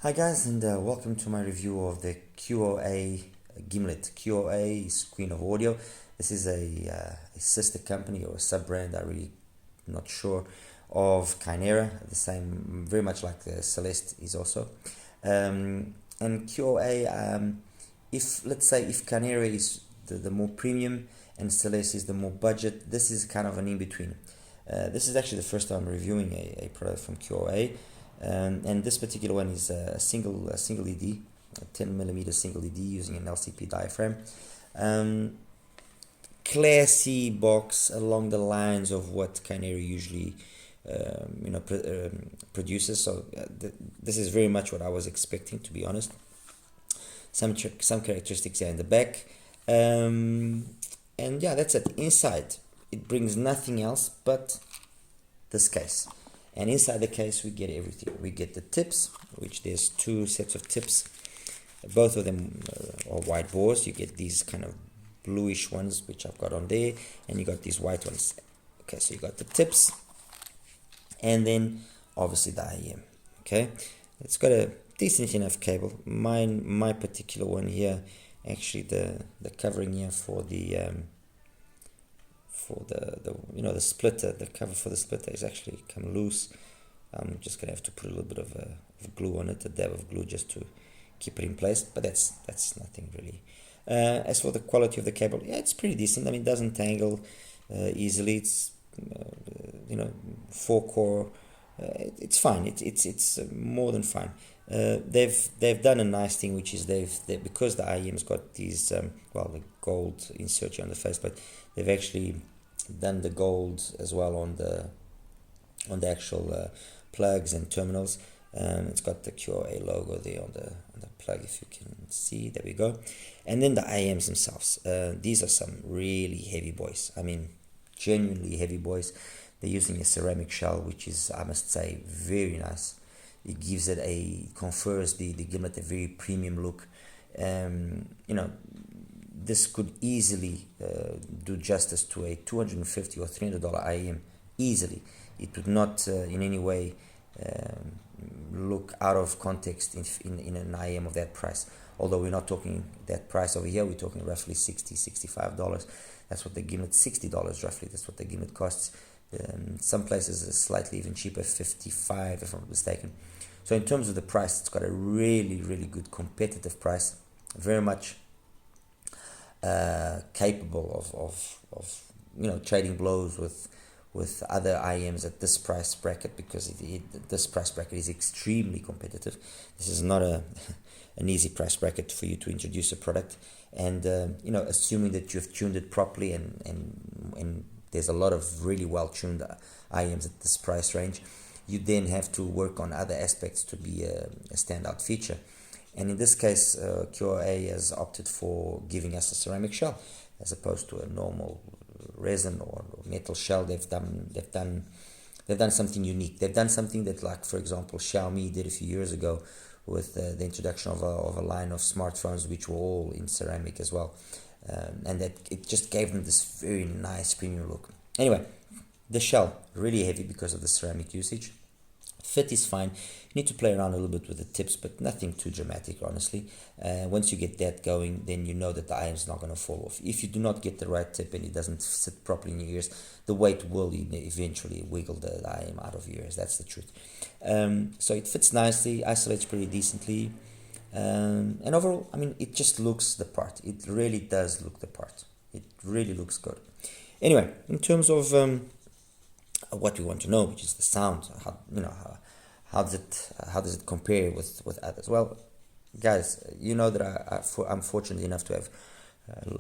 Hi guys, and welcome to my review of the QOA Gimlet. QOA is Queen of Audio. This is a sister company or a sub-brand, I'm really not sure, of Kinera, the same, very much like the Celeste is also. And QOA, let's say if Kinera is the more premium and Celeste is the more budget, this is kind of an in-between. This is actually the first time I'm reviewing a product from QOA. And this particular one is a single ED, a 10mm single ED using an LCP diaphragm. Classy box along the lines of what Kinera usually produces. So this is very much what I was expecting, to be honest. Some characteristics are in the back, and yeah, that's it. Inside it brings nothing else but this case. And inside the case we get everything. We get the tips, which there's two sets of tips. Both of them are white bores. You get these kind of bluish ones, which I've got on there, and you got these white ones. Okay, so you got the tips, and then obviously the IEM. Okay, it's got a decent enough cable. My particular one here, actually the covering here for the the splitter, the cover for the splitter is actually come loose. I'm just gonna have to put a little bit of glue on it, a dab of glue, just to keep it in place, but that's nothing really. As for the quality of the cable, yeah, it's pretty decent. I mean, it doesn't tangle easily. It's 4-core. It's fine. It's more than fine. They've done a nice thing, which is they've because the IEM's got these the gold insert here on the faceplate, they've actually done the gold as well on the actual plugs and terminals. It's got the QOA logo there on the plug, if you can see. There we go. And then the IEMs themselves. These are some really heavy boys. I mean, genuinely heavy boys. They're using a ceramic shell, which is, I must say, very nice. It gives it confers the Gimlet a very premium look. This could easily do justice to a $250 or $300 IEM easily. It would not in any way look out of context in an IEM of that price. Although we're not talking that price over here, we're talking roughly $60-65. That's what the Gimlet, $60 roughly. That's what the Gimlet costs. Some places are slightly even cheaper, $55 if I'm not mistaken. So in terms of the price, it's got a really, really good competitive price. Very much capable of trading blows with other IEMs at this price bracket, because this price bracket is extremely competitive. This is not an easy price bracket for you to introduce a product, and assuming that you've tuned it properly, and there's a lot of really well tuned IEMs at this price range. You then have to work on other aspects to be a standout feature. And in this case, QOA has opted for giving us a ceramic shell as opposed to a normal resin or metal shell. They've done something unique. They've done something that, like, for example, Xiaomi did a few years ago with the introduction of a line of smartphones which were all in ceramic as well, and that it just gave them this very nice premium look. Anyway, the shell really heavy because of the ceramic usage. Fit is fine. You need to play around a little bit with the tips, but nothing too dramatic, honestly. Once you get that going, then you know that the IEM is not going to fall off. If you do not get the right tip and it doesn't sit properly in your ears, the weight will eventually wiggle the IEM out of your ears. That's the truth. So it fits nicely, isolates pretty decently, and overall, I mean, it just looks the part. It really does look the part. It really looks good. Anyway, in terms of what we want to know, which is the sound, how does it compare with others? Well, guys, you know that I'm fortunate enough to have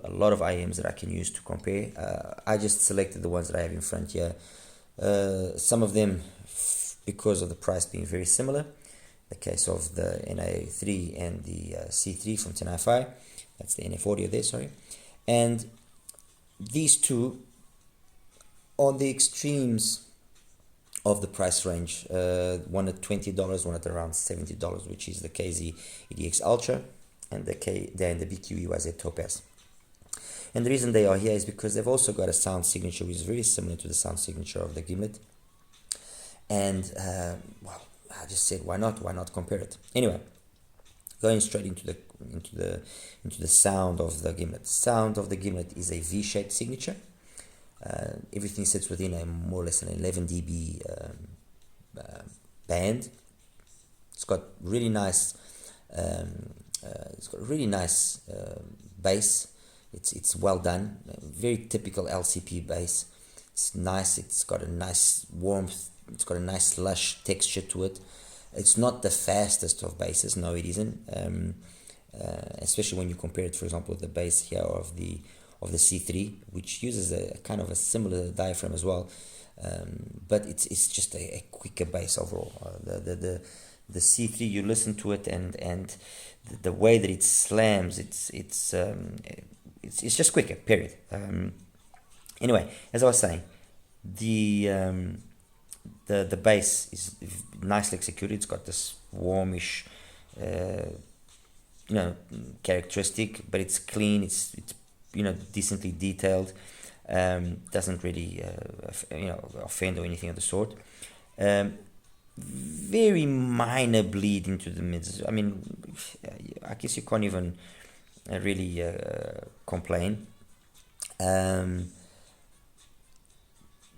a lot of IEMs that I can use to compare. I just selected the ones that I have in front here. Some of them, because of the price being very similar. The case of the NA3 and the C3 from Tonality. That's the NF audio there, sorry. And these two on the extremes of the price range, one at $20, one at around $70, which is the KZ EDX Ultra and the BQ Topaz. And the reason they are here is because they've also got a sound signature which is very similar to the sound signature of the Gimlet. And I just said, why not compare it? Anyway, going straight into the sound of the Gimlet. Sound of the Gimlet is a V-shaped signature. Everything sits within a more or less an 11 dB band. It's got really nice bass. It's well done. Very typical LCP bass. It's nice. It's got a nice warmth. It's got a nice lush texture to it. It's not the fastest of basses. No, it isn't. Especially when you compare it, for example, with the bass here of the C3, which uses a kind of a similar diaphragm as well. But it's just a quicker bass overall. The C3, you listen to it and the way that it slams, it's just quicker. Period. Anyway, as I was saying, the bass is nicely executed. It's got this warmish, characteristic, but it's clean. It's decently detailed. Doesn't really offend or anything of the sort. Very minor bleed into the mids. I mean, I guess you can't even really complain.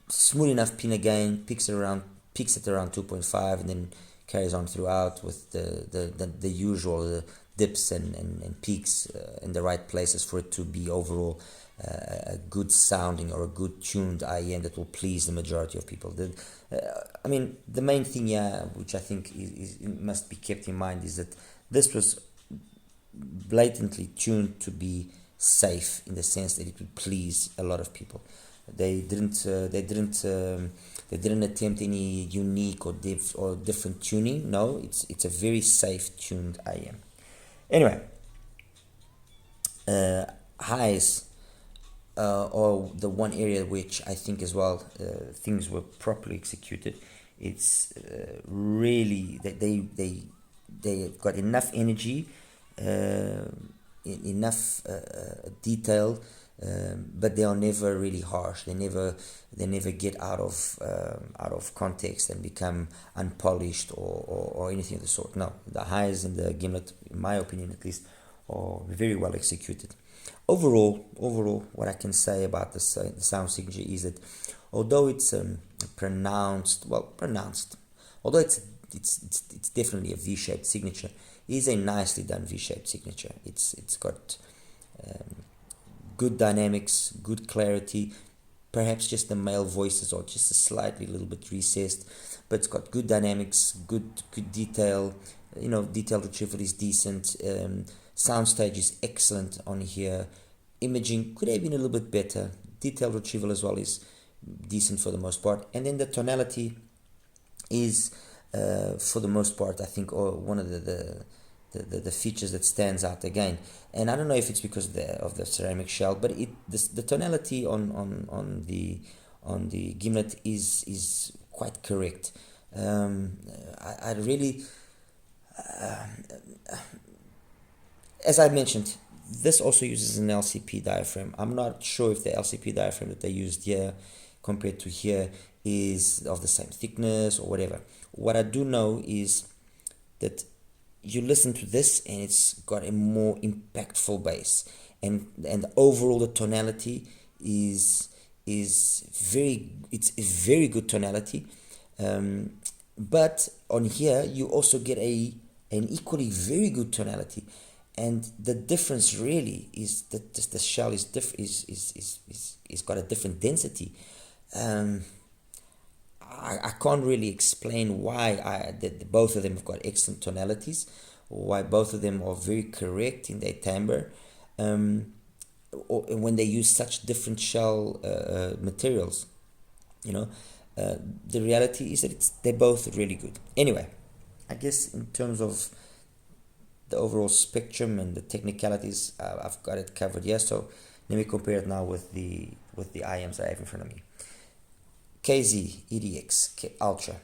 Smooth enough pin again, peaks at around 2.5 and then carries on throughout with the usual dips and peaks in the right places for it to be overall a good sounding or a good tuned IEM that will please the majority of people. The main thing here, which I think must be kept in mind, is that this was blatantly tuned to be safe in the sense that it would please a lot of people. They didn't attempt any unique or different tuning. No, it's a very safe tuned IEM. Anyway, highs or the one area which I think as well things were properly executed. It's really that they got enough energy, enough detail. But they are never really harsh. They never get out of context and become unpolished or anything of the sort. No, the highs in the Gimlet, in my opinion at least, are very well executed. Overall, what I can say about the sound signature is that although it's pronounced, although it's definitely a V-shaped signature, it is a nicely done V-shaped signature. It's got good dynamics, good clarity. Perhaps just the male voices are just a little bit recessed, but it's got good dynamics, good detail. Detail retrieval is decent. Soundstage is excellent on here. Imaging could have been a little bit better. Detail retrieval as well is decent for the most part. And then the tonality is, for the most part, I think, one of the features that stands out again. And I don't know if it's because of the ceramic shell, but the tonality on the Gimlet is quite correct. I really, as I mentioned, this also uses an LCP diaphragm. I'm not sure if the LCP diaphragm that they used here compared to here is of the same thickness or whatever. What I do know is that you listen to this and it's got a more impactful bass, and overall the tonality is a very good tonality. But on here you also get an equally very good tonality, and the difference really is that the shell is got a different density. I can't really explain why both of them have got excellent tonalities, or why both of them are very correct in their timbre, or when they use such different shell materials. The reality is that they're both really good. Anyway, I guess in terms of the overall spectrum and the technicalities, I've got it covered here. So let me compare it now with the IEMs I have in front of me. KZ EDX Ultra.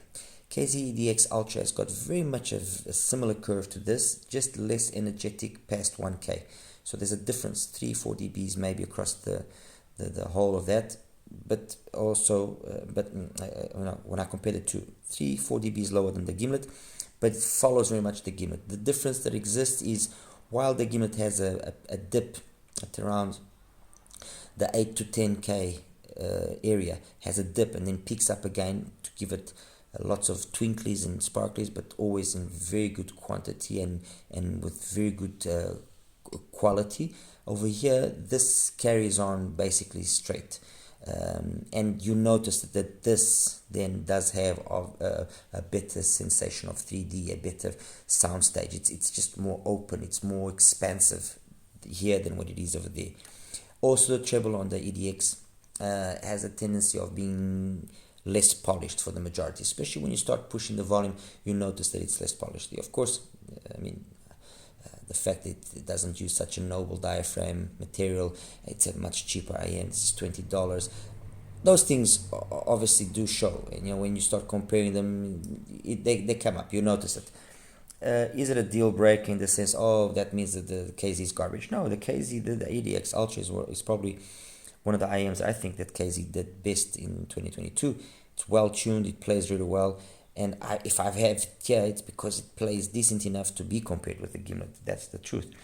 KZ EDX Ultra has got very much a similar curve to this, just less energetic past 1K. So there's a difference, 3-4 dBs maybe across the whole of that. but also, when I compare the two, 4 dBs lower than the Gimlet, but it follows very much the Gimlet. The difference that exists is while the Gimlet has a dip at around the 8 to 10K area, has a dip and then picks up again to give it lots of twinklies and sparklies, but always in very good quantity and with very good quality. Over here, this carries on basically straight. And you notice that this then does have a better sensation of 3D, a better sound stage. It's just more open, it's more expansive here than what it is over there. Also, the treble on the EDX has a tendency of being less polished for the majority, especially when you start pushing the volume. You notice that it's less polished. Of course, the fact that it doesn't use such a noble diaphragm material, it's a much cheaper IM. This is $20. Those things obviously do show, and when you start comparing them, they come up. You notice it. Is it a deal breaker in the sense, that means that the KZ is garbage? No, the KZ, the EDX Ultra is probably one of the IMs I think that KZ did best in 2022. It's well tuned, it plays really well, and if I have here, it's because it plays decent enough to be compared with the Gimlet. That's the truth.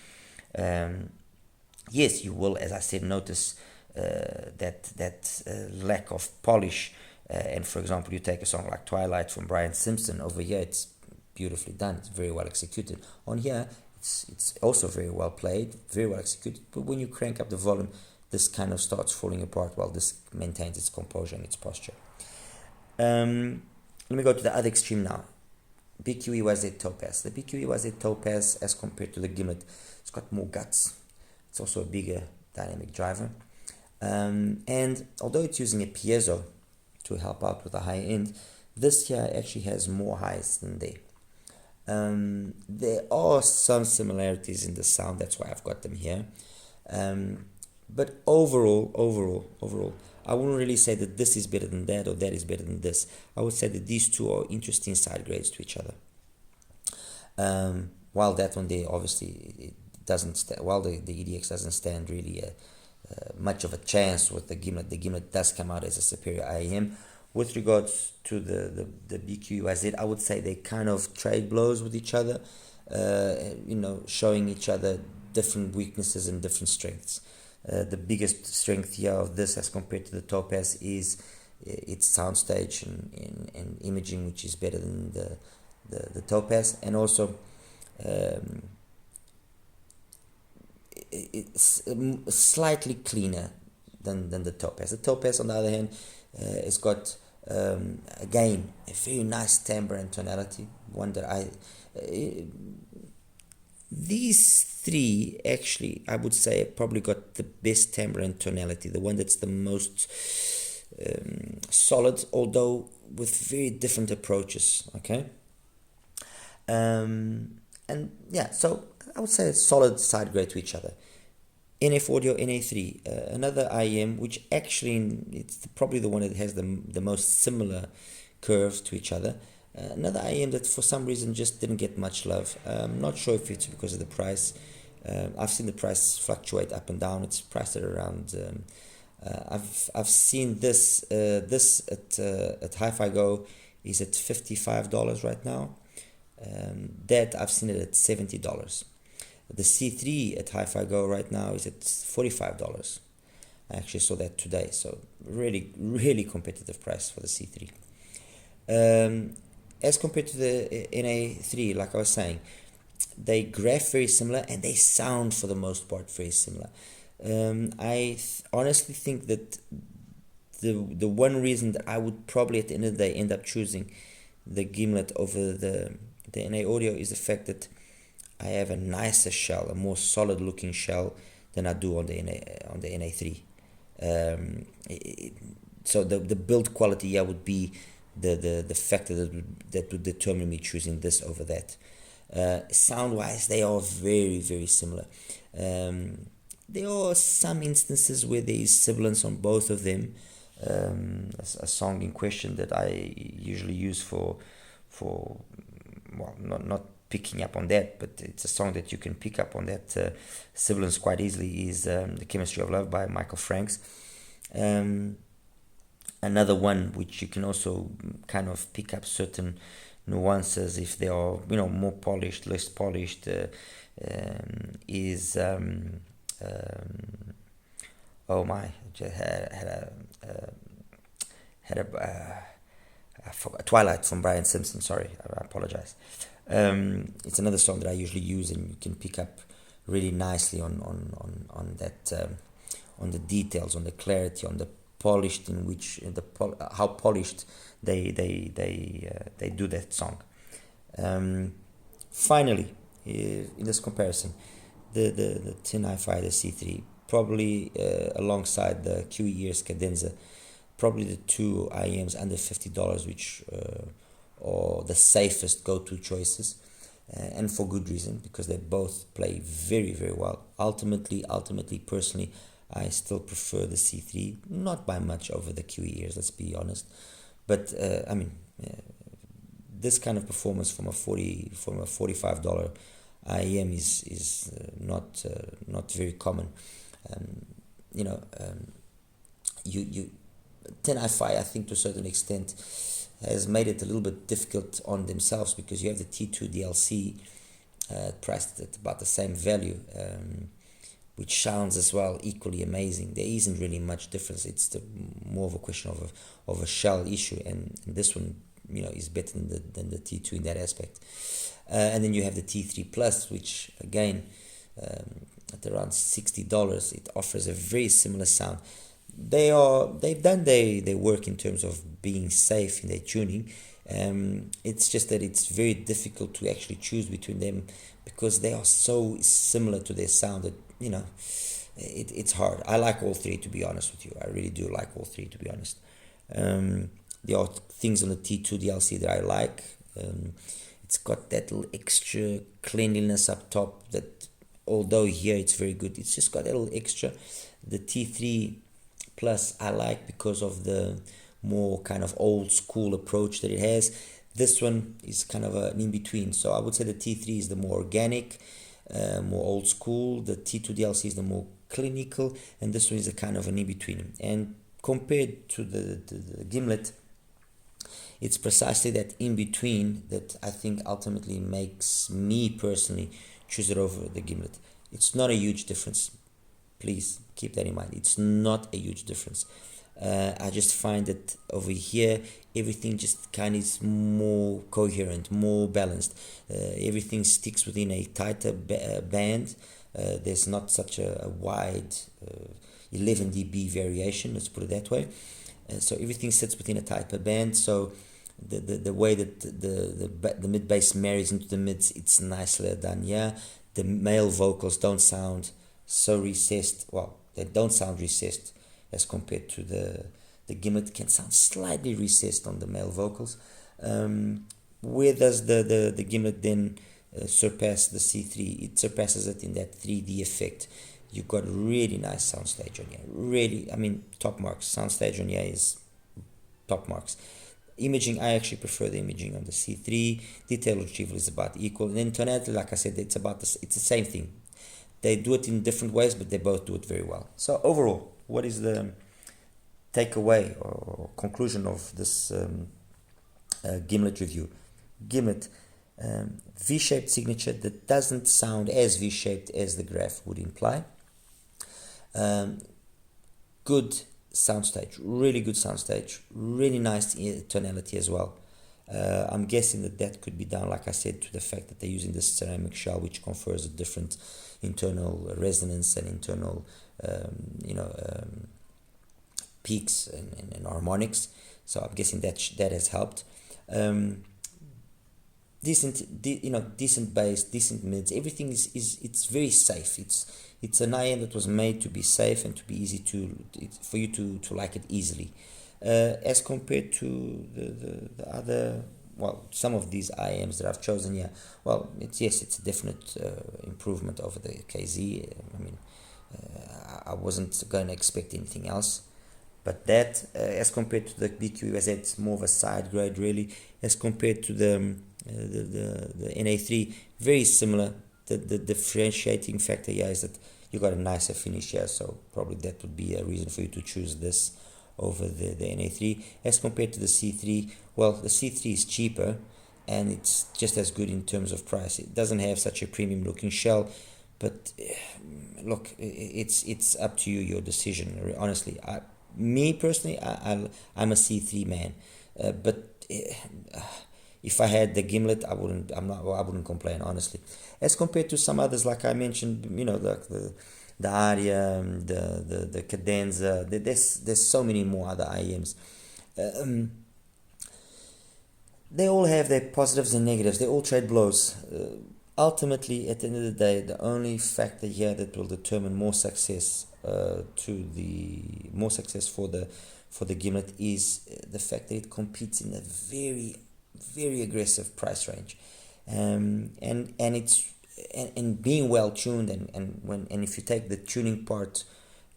Yes, you will, as I said, notice that lack of polish. And for example, you take a song like Twilight from Brian Simpson. Over here, it's beautifully done. It's very well executed. On here, it's also very well played, very well executed. But when you crank up the volume, this kind of starts falling apart while this maintains its composure and its posture. Let me go to the other extreme now. BQE Topaz. The BQE Topaz, as compared to the Gimlet, it's got more guts. It's also a bigger dynamic driver. And although it's using a piezo to help out with the high end, this here actually has more highs than there. There are some similarities in the sound, that's why I've got them here. But overall, I wouldn't really say that this is better than that or that is better than this. I would say that these two are interesting side grades to each other. While that one there, obviously, it doesn't. While the EDX doesn't stand really much of a chance with the Gimlet does come out as a superior IEM. With regards to the BQUIZ, I would say they kind of trade blows with each other, showing each other different weaknesses and different strengths. The biggest strength here of this as compared to the Topaz is its soundstage and imaging, which is better than the Topaz, and also it's slightly cleaner than the Topaz. The Topaz, on the other hand, has got again a very nice timbre and tonality. One that these three actually, I would say, probably got the best timbre and tonality. The one that's the most solid, although with very different approaches. Okay. And yeah, so I would say a solid side grade to each other. NF Audio NA3, another IEM, which actually it's probably the one that has the most similar curves to each other. Another IEM that for some reason just didn't get much love. I'm not sure if it's because of the price. I've seen the price fluctuate up and down. It's priced at around. I've seen this at HIFIGO is at $55 right now. That I've seen it at $70. The C3 at HIFIGO right now is at $45. I actually saw that today, so really, really competitive price for the C3. As compared to the NA3, like I was saying, they graph very similar and they sound for the most part very similar. I honestly think that the one reason that I would probably at the end of the day end up choosing the Gimlet over the NA Audio is the fact that I have a nicer shell, a more solid looking shell than I do on the NA3. So the build quality here would be the factor that would determine me choosing this over that. Sound wise, they are very, very similar. There are some instances where there is sibilance on both of them. A song in question that I usually use for well, not picking up on that, but it's a song that you can pick up on that sibilance quite easily, is The Chemistry of Love by Michael Franks. Another one which you can also kind of pick up certain nuances if they are, more polished, less polished, is oh my, I just had a I forgot, Twilight from Brian Simpson. Sorry, I apologize. It's another song that I usually use, and you can pick up really nicely on that, on the details, on the clarity, on the polished in which how polished they do that song. Finally, in this comparison, the tin hi-fi, the C3, probably alongside the QE's cadenza, probably the two IEMs under $50, which are the safest go-to choices, and for good reason, because they both play very, very well. Ultimately, personally, I still prefer the C3, not by much over the QE's, let's be honest. But this kind of performance from a $45 IEM is not very common. You tin hi-fi, I think to a certain extent, has made it a little bit difficult on themselves, because you have the T2 DLC priced at about the same value, which sounds as well equally amazing. There isn't really much difference. It's more of a question of a shell issue, and this one is better than the T2 in that aspect. And then you have the T3 Plus, which again, at around $60, it offers a very similar sound. They've done their work in terms of being safe in their tuning. It's just that it's very difficult to actually choose between them, because they are so similar to their sound that it's hard. I like all three, to be honest with you. I really do like all three, to be honest. There are things on the T2 DLC that I like. It's got that little extra cleanliness up top that, although here it's very good, it's just got that little extra. The T3 Plus I like because of the more kind of old school approach that it has. This one is kind of an in-between. So I would say the T3 is the more organic, more old school. The T2 DLC is the more clinical, and this one is a kind of an in-between. And compared to the Gimlet, it's precisely that in-between that I think ultimately makes me personally choose it over the Gimlet. It's not a huge difference. Please keep that in mind. It's not a huge difference. I just find that over here, everything just kind of is more coherent, more balanced. Everything sticks within a tighter band. There's not such a wide 11 dB variation, let's put it that way. So everything sits within a tighter band. So the way that the mid bass marries into the mids, it's nicely done. Yeah, the male vocals don't sound so recessed. Well, they don't sound recessed as compared to the Gimlet. Can sound slightly recessed on the male vocals. Where does the Gimlet then surpass the C3? It surpasses it in that 3D effect. You've got really nice soundstage on here. Really, top marks. Soundstage on here is top marks. Imaging, I actually prefer the imaging on the C3. Detail retrieval is about equal. And then tonality, like I said, it's the same thing. They do it in different ways, but they both do it very well. So overall, what is the takeaway or conclusion of this Gimlet review? Gimlet, V-shaped signature that doesn't sound as V-shaped as the graph would imply. Good soundstage, really good soundstage, really nice tonality as well. I'm guessing that could be down, like I said, to the fact that they're using this ceramic shell, which confers a different internal resonance and internal peaks and harmonics. So I'm guessing that has helped. Decent bass, decent mids. Everything it's very safe. It's an IM that was made to be safe and to be easy for you to like it easily. As compared to the other, some of these IMs that I've chosen here, it's a definite improvement over the KZ. I wasn't going to expect anything else, but that as compared to the BQ, as it's more of a side grade really. As compared to the NA3, very similar. The differentiating factor here is that you got a nicer finish here, so probably that would be a reason for you to choose this over the NA3 as compared to the C3. Well, the C3 is cheaper and it's just as good in terms of price. It doesn't have such a premium looking shell, but look, it's up to you, your decision. Honestly, me personally, I'm a C3 man, but if I had the Gimlet, I wouldn't complain, honestly. As compared to some others, like I mentioned, the Aria, the Cadenza. There's so many more other IEMs. They all have their positives and negatives. They all trade blows. Ultimately, at the end of the day, the only factor here that will determine more success for the Gimlet is the fact that it competes in a very, very aggressive price range, and being well tuned, and if you take the tuning part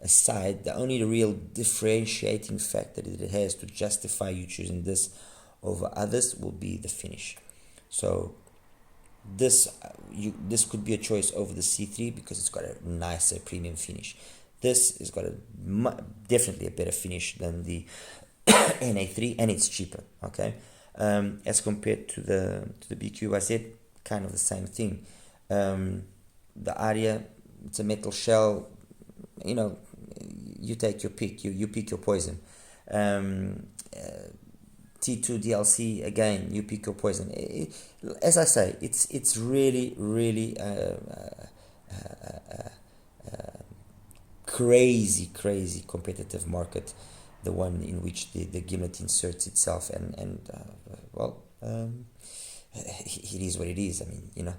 aside, the only real differentiating factor that it has to justify you choosing this over others will be the finish. So this could be a choice over the C3 because it's got a nicer premium finish. This has got definitely a better finish than the NA3, and it's cheaper. Okay, as compared to the BQYZ, kind of the same thing. The Aria, it's a metal shell. You take your pick. You pick your poison. T2 DLC, again, you pick your poison. As I say, it's really, really crazy competitive market, the one in which the Gimlet inserts itself, and it is what it is. I mean,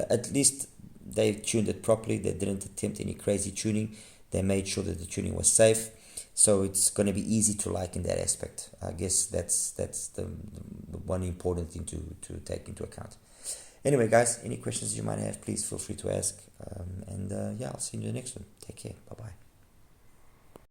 at least they tuned it properly. They didn't attempt any crazy tuning. They made sure that the tuning was safe. So it's going to be easy to like in that aspect. I guess that's the one important thing to take into account. Anyway, guys, any questions you might have, please feel free to ask. I'll see you in the next one. Take care. Bye-bye.